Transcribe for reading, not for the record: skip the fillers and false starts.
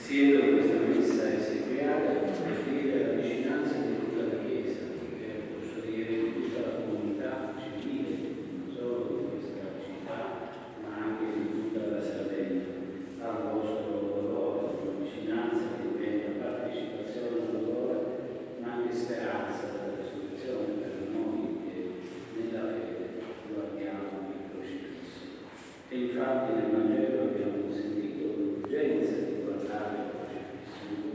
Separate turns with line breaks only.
Siedo in questa messa esequiale per dire la vicinanza di tutta la Chiesa, e posso dire di tutta la comunità civile, non solo di questa città, ma anche di tutta la Sardegna, al vostro dolore, con vicinanza che diventa partecipazione al dolore, ma anche speranza della risurrezione per noi che nella fede guardiamo il crocifisso. E infatti nel Vangelo abbiamo sentito l'urgenza di guardare il crocifisso.